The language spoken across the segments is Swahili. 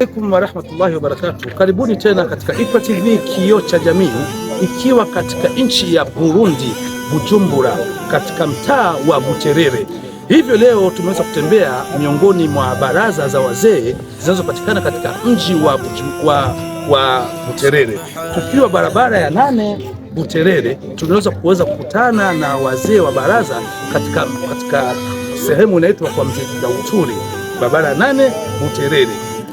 Assalamu warahmatullahi wabarakatuh. Karibuni tena katika IQRA TV kioo cha jamii, ikiwa katika nchi ya Burundi, Bujumbura, katika mtaa wa Buterere. Hivyo leo tumeweza kutembea miongoni mwa baraza za wazee zinazopatikana katika mji wa Buterere. Tukiwa barabara ya 8 Buterere, tunaweza kukutana na wazee wa baraza katika sehemu inaitwa kwa Mzee Dauturi, barabara ya 8 Buterere.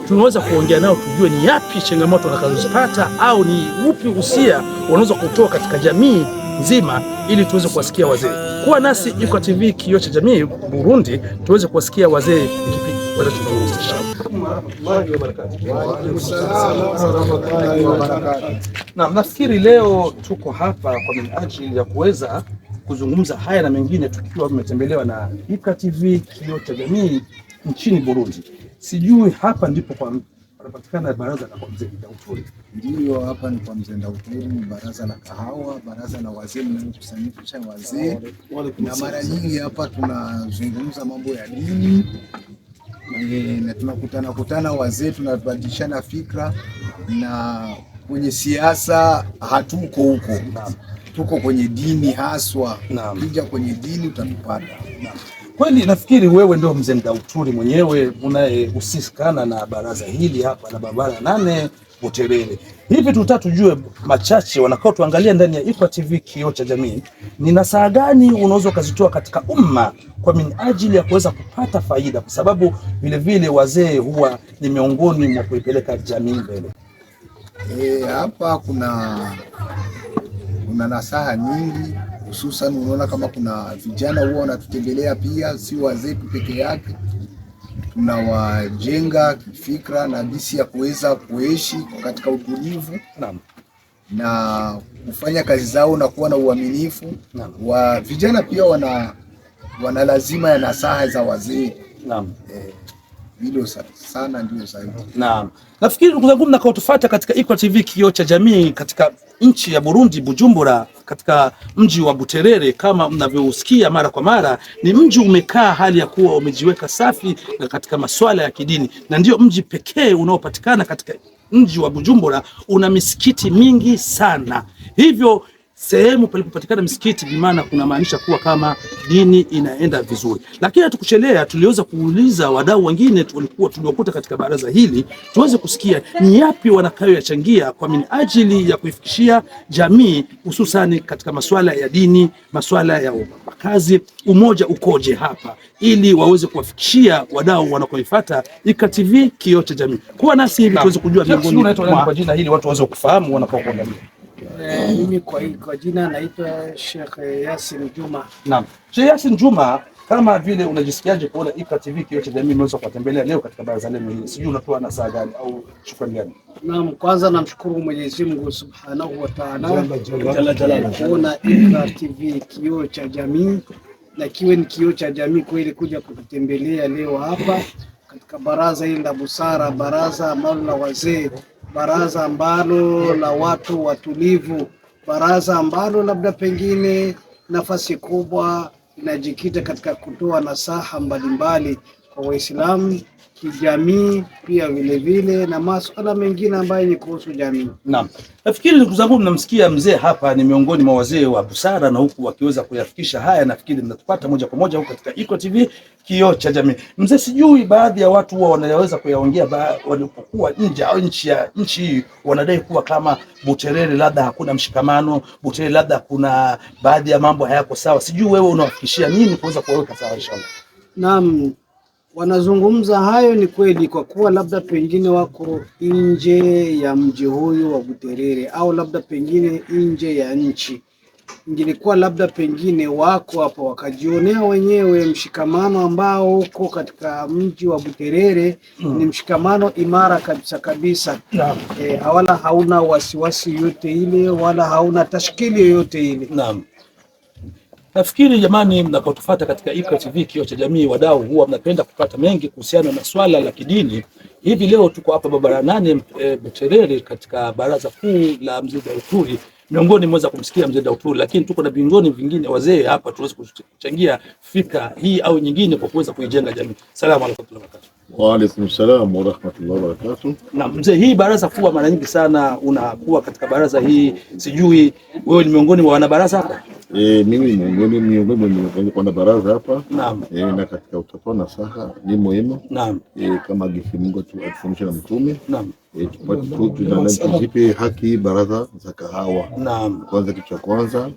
Tunaweza kuongea nao tujue ni yapi changamoto wanazozipata au ni upi usia wanaweza kutoa katika jamii nzima, ili tuweze kuwasikia wazee. Kuwa nasi IQRA TV kioo cha jamii Burundi, tuweze kuwasikia wazee na nafikiri leo tuko hapa kwa minajili ya kuweza kuzungumza haya na mengine, tukiwa tumetembelewa na IQRA TV kioo cha jamii nchini Burundi. Sijui hapa ndipo kwa panapatikana baraza la kwa Mzee Dauturi. Ndio, hapa ni kwa Mzee Dauturi, baraza la kahawa, baraza la wazee mnakusanyisha wazee. Na mara nyingi hapa tunazungumza mambo ya dini na tunakutana wazee, tunabadilishana fikra, na kwenye siasa hatuko huko. Tuko kwenye dini haswa. Kija kwenye dini utatupata. Kweli nafikiri wewe ndio Mzee Dauturi mwenyewe unayehusikana na baraza hili hapa la barabara 8 Buterere. Hivi tutatujue machache wanakao tuangalia ndani ya IQRA TV kioo cha jamii, ni nasaha gani unaweza kuzitoa katika umma kwa minajili ya kuweza kupata faida, kwa sababu vile vile wazee huwa ni miongoni mwa kuipeleka jamii mbele. Hapa kuna nasaha nyingi, hususan unaona kama kuna vijana huwa wanatutembelea pia, si wazee tu peke yake. Tunawajenga kifikra na jinsi ya kuweza kuishi katika utulivu na kufanya kazi zao na kuwa na uaminifu. Wa vijana pia wana lazima ya nasaha za wazee. Hilo sana ndio zaidi. Naam. Nafikiri ndugu zangu mnakotufuata katika IQRA TV kioo cha jamii katika nchi ya Burundi, Bujumbura, katika mji wa Buterere, kama mnavyosikia mara kwa mara, ni mji umekaa hali ya kuwa umejiweka safi na katika masuala ya kidini, na ndio mji pekee unaopatikana katika mji wa Bujumbura una misikiti mingi sana. Hivyo sehemu palipopatikana misikiti bimaana kuna maanisha kuwa kama dini inaenda vizuri. Lakini hatukuchelea, tuliweza kuuliza wadau wengine tuliokuta katika baraza hili, tuweze kusikia ni yapi wanakayoyachangia kwa minajili ya kuifikishia jamii, hususani katika masuala ya dini, masuala ya makazi, umoja ukoje hapa, ili waweze kuwafikishia wadau wanakoifuata IQRA TV kioo cha jamii. Kuwa nasi hivi tuweze kujua miongoni kwa jina hili watu waweze kufahamu wanapokuangalia. Mimi kwa jina naitwa Sheikh Yasin Juma. Naam. Sheikh Yasin Juma, kama vile unajisikiaje kuona IQRA TV kioo cha jamii imeweza kuwatembelea leo katika baraza lenu hili? Sijui unatoa nasaha gani au shukrani gani? Naam, kwanza namshukuru Mwenyezi Mungu Subhanahu wa Ta'ala kuona IQRA TV kioo cha jamii, na kiwe ni kioo cha jamii kweli kuja kutembelea leo hapa katika baraza hili la busara, baraza ambalo la wazee, baraza ambalo la watu watulivu, baraza ambalo labda pengine nafasi kubwa inajikita katika kutoa nasaha mbalimbali kwa Waislamu, kijamii pia vile vile na masuala mengine ambayo ni kuhusu jamii. Naam. Nafikiri ndugu zangu mnamsikia mzee hapa ni miongoni mwa wazee wa busara, na huku wakiweza kuyafikisha haya, nafikiri mnatupata moja kwa moja huko katika IQRA TV kioo cha jamii. Mzee, sijui baadhi ya watu huwa wanaweza kuyaongea walipokuwa nje au nchi hii wanadai kuwa kama Buterere labda hakuna mshikamano, Buterere labda kuna baadhi ya mambo hayako sawa. Sijui wewe unawafikishia nini kuweza kuweka sawa inshallah? Naam, wanazungumza hayo ni kweli, kwa kuwa labda pengine wako nje ya mji huyu wa Buterere au labda pengine nje ya nchi. Ingilikuwa labda pengine wako hapo wakajionea wenyewe mshikamano ambao uko katika mji wa Buterere. Ni mshikamano imara kabisa. Wala hauna wasiwasi yote ile, wala hauna tashkili yoyote ile. Naam. Nafikiri jamani, mnapotufuata katika IQRA TV kioo cha jamii, wadau huwa mnapenda kupata mengi kuhusiana na swala la kidini. Hivi leo tuko hapa barabara 8 Buterere katika baraza kuu la Mzee Dauturi, miongoni mweza kumsikia mzee Dautuli, lakini tuko na miongoni vingine wazee hapa tuweze kuchangia fikra hii au nyingine kwa kuweza kuijenga jamii. Salamu alaykum wa barakatuh. Wa alaykum salaam wa rahmatullahi wa barakatuh. Na mzee, hii baraza kuwa mara nyingi sana unakuwa katika baraza hii, sijui wewe ni miongoni mwa wanabaraza hapa? Mimi miongoni mwa baraza hapa. Naam. Na katika utatoa nasaha ni muhimu. Naam. Kama gisi Mungu atufundisha na mtume. Naam. Tuzipe haki baraza za kahawa. Naam. Kwanza, kitu cha kwanza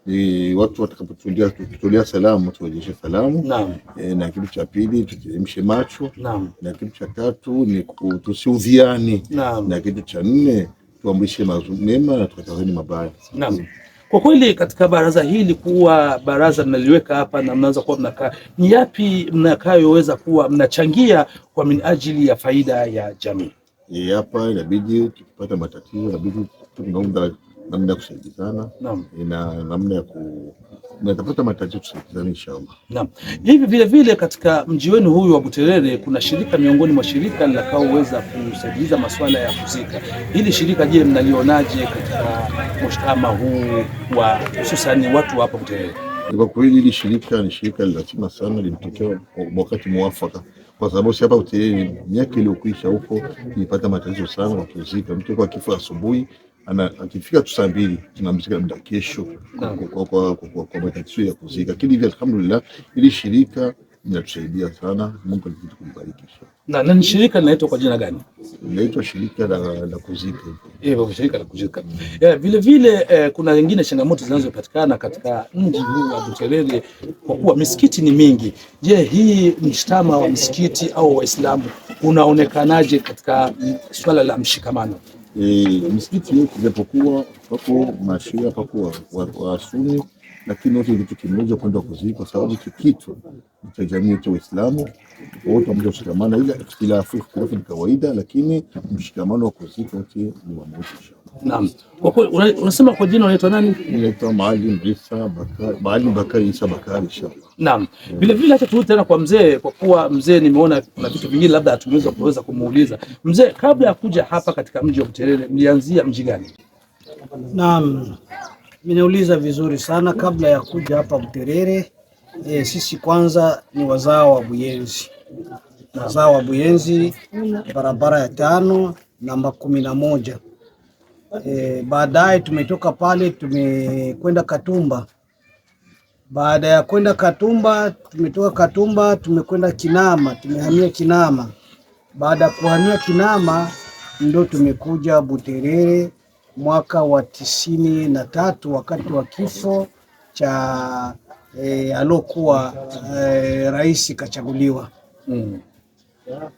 ni watu watakapotulia salamu tuwajeshe salamu. Naam. Na kitu cha pili tuteremshe macho. Naam. Na kitu cha tatu ni tusiudhiane. Naam. Na kitu cha nne tuamrishe mema na tukatazeni mabaya. Naam. Kwa kweli katika baraza hili kuwa baraza mnaliweka hapa na mnaanza kuwa mnakaa, ni yapi mnakayoweza kuwa mnachangia kwa minajili ya faida ya jamii? Hapa inabidi tukipata matatizo inabidi tunaomba namna ya kusaidizana. Naam. Na namna ya tunapata matatizo tusaidizane inshallah. Naam. Hivi vile vile katika mji wenu huyu wa Buterere kuna shirika miongoni mwa shirika linakaoweza kusaidiza masuala ya kuzika. Hili shirika je, mnalionaje katika mshtama huu wa hususan watu hapa Buterere? Kwa kweli hili shirika ni shirika lazima sana, limetokea wakati mwafaka, kwa sababu si hapa Buterere miaka iliyokwisha huko tulipata matatizo sana kwa kuzika. Mtu kwa kifo asubuhi akifika tu saa 2 tunamzika labda kesho kwa matatizo ya kuzika. Lakini hivi alhamdulillah hili shirika linatusaidia sana. Mungu azidi kulibariki. Na ni shirika linaitwa kwa jina gani? Linaitwa shirika la kuzika. Shirika la kuzika. Vile vile kuna nyingine changamoto zinazopatikana katika mji huu wa Buterere kwa kuwa misikiti ni mingi. Je, hii mshtama wa misikiti au Waislamu unaonekanaje katika swala la mshikamano? Misikiti yote japokuwa pako mashia pako wa Sunni, lakini wote kitu kimoja kwenda kuzika, kwa sababu kitu cha jamii ya Uislamu wote mshikamano, ila ikhtilafu ni kawaida, lakini mshikamano wa kuzika wote ni wa moja. Naam. Kwa kweli unasema kwa jina unaitwa nani? Naitwa Maalim Bakari Isa Bakari inshallah. Naam. Vile vile hata turudi tena kwa mzee, kwa kuwa mzee nimeona kuna vitu vingine labda kuweza kumuuliza. Mzee, kabla ya kuja hapa katika mji wa Buterere mlianzia mji gani? Naam. Nimeuliza vizuri sana. Kabla ya kuja hapa Buterere, sisi kwanza ni wazao wa Buyenzi. Wazao wa Buyenzi, barabara ya 5 namba 11. Baadaye tumetoka pale tumekwenda Katumba. Baada ya kwenda Katumba, tumetoka Katumba tumekwenda Kinama, tumehamia Kinama. Baada ya kuhamia Kinama ndo tumekuja Buterere mwaka wa 93 wakati wa kifo cha alokuwa rais kachaguliwa.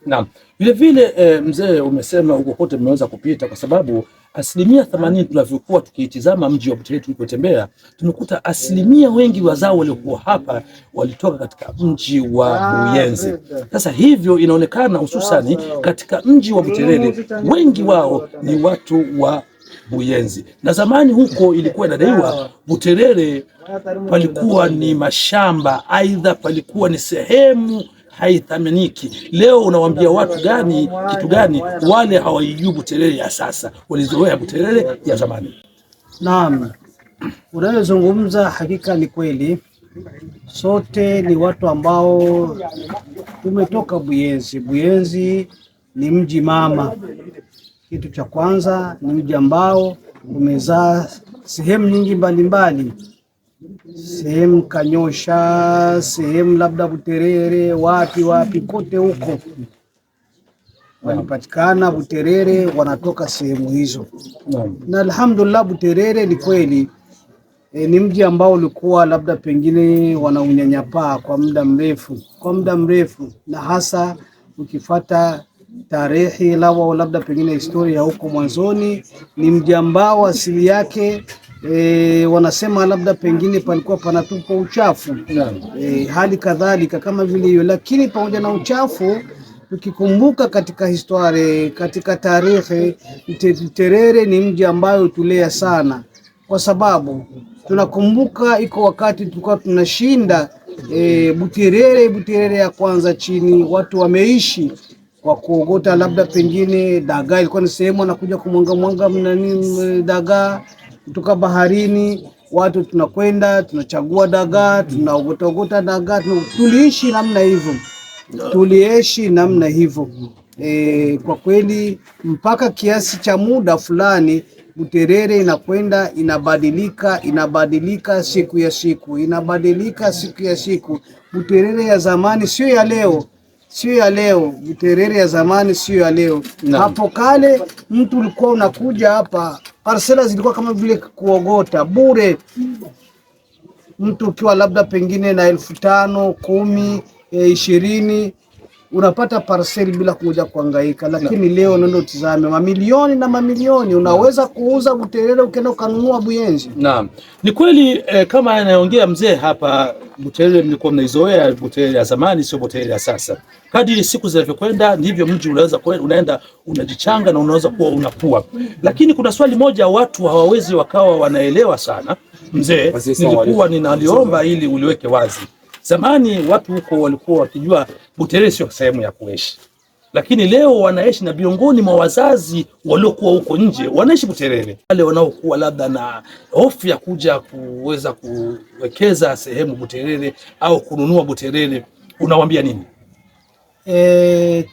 Naam. Vile vile mzee, umesema huko kote mmeweza kupita, kwa sababu 80% tunavyokuwa tukiitizama mji wa Buterere tulipotembea, tumekuta asilimia wengi wazao waliokuwa hapa walitoka katika mji wa Buyenzi. Sasa hivyo inaonekana hususani katika mji wa Buterere wengi wao ni watu wa Buyenzi. Na zamani huko ilikuwa inadaiwa Buterere palikuwa ni mashamba, aidha palikuwa ni sehemu haithaminiki. Leo unawaambia watu kitu gani? Wale hawaijui Buterere ya sasa, walizoea Buterere ya zamani. Naam, unayozungumza hakika ni kweli. Sote ni watu ambao tumetoka Buyenzi. Buyenzi ni mji mama. Kitu cha kwanza ni mji ambao umezaa sehemu nyingi mbalimbali, sehemu Kanyosha, sehemu labda Buterere, wapi kote huko wanapatikana Buterere, wanatoka sehemu hizo. Na alhamdulillah Buterere ni kweli ni mji ambao ulikuwa labda pengine wanaunyanyapaa kwa muda mrefu, na hasa ukifata tarehe labda pengine historia huko mwanzoni, ni mji ambao asili yake wanasema labda pengine palikuwa panatupa uchafu, hali kadhalika kama vile hiyo. Lakini pamoja na uchafu, tukikumbuka katika historia, katika tarehe, Buterere ni mji ambao tulea sana, kwa sababu tunakumbuka iko wakati tulikuwa tunashinda Buterere ya kwanza chini, watu wameishi kwa kuogota labda pengine dagaa. Ilikuwa ni sehemu anakuja kumwanga dagaa, kutoka baharini, watu tunakwenda tunachagua dagaa, tunaogota dagaa. Tuliishi namna hivyo, kwa kweli mpaka kiasi cha muda fulani Buterere inakwenda inabadilika siku ya siku. Buterere ya zamani sio ya leo. Buterere ya zamani sio ya leo. Hapo kale mtu ulikuwa unakuja hapa, parcela zilikuwa kama vile kuogota bure. Mtu ukiwa labda pengine na 5,000, 10, 20 unapata parcel bila kuja kuhangaika. Lakini leo ndio tizame, mamilioni na mamilioni unaweza kuuza Buterere ukienda ukanunua Buyenzi. Naam, ni kweli kama anaongea mzee hapa, Buterere mlikuwa mnaizoea Buterere ya zamani, sio Buterere ya sasa. Kadiri siku zinavyokwenda ndivyo mji unaenda unajichanga na unaweza kuwa unakuwa. Lakini kuna swali moja watu hawawezi wakawa wanaelewa sana mzee, nilikuwa ninaliomba ili uliweke wazi. Zamani watu huko walikuwa wakijua Buterere sio sehemu ya kuishi, lakini leo wanaishi, na miongoni mwa wazazi waliokuwa huko nje wanaishi Buterere. Wale wanaokuwa labda na hofu ya kuja kuweza kuwekeza sehemu Buterere au kununua Buterere, unawaambia nini?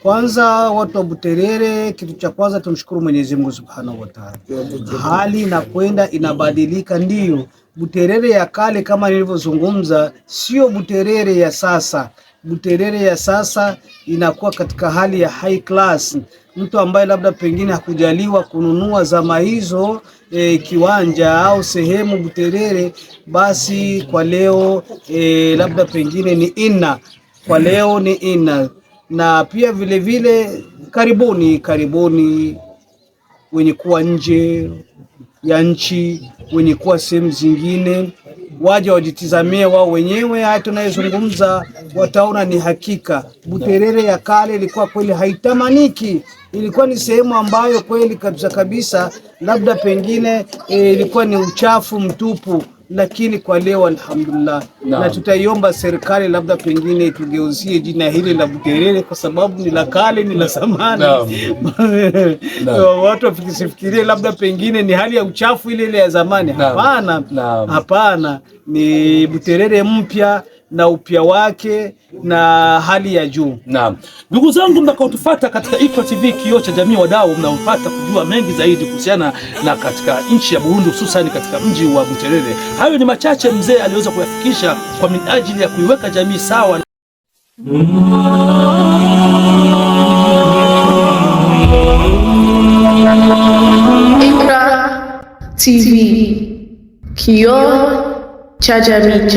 Kwanza watu wa Buterere, kitu cha kwanza tumshukuru Mwenyezi Mungu Subhanahu wa Ta'ala. Hali inakwenda inabadilika, ndio Buterere ya kale kama nilivyozungumza sio Buterere ya sasa. Buterere ya sasa inakuwa katika hali ya high class. Mtu ambaye labda pengine hakujaliwa kununua zama hizo kiwanja au sehemu Buterere, basi kwa leo labda pengine ni kwa leo ni na pia vile vile karibuni wenye kuwa nje ya nchi, wenye kuwa sehemu zingine, waje wajitizamie wao wenyewe. Haya tunayozungumza wataona ni hakika. Buterere ya kale ilikuwa kweli haitamaniki, ilikuwa ni sehemu ambayo kweli kabisa labda pengine ilikuwa ni uchafu mtupu. Lakini kwa leo alhamdulillah, na tutaiomba serikali labda pengine tugeuzie jina hili la Buterere, kwa sababu ni la kale, ni la zamani. Watu wafikirie labda pengine ni hali ya uchafu ile ya zamani. Hapana, ni Buterere mpya na upya wake na hali ya juu. Naam, ndugu zangu mtakaotufuata katika Iqra TV kioo cha jamii, wadau mnaopata kujua mengi zaidi kuhusiana na katika nchi ya Burundi, hususan katika mji wa Buterere. Hayo ni machache mzee aliweza kuyafikisha kwa minajili ya kuiweka jamii sawa. Iqra TV kioo cha jamii.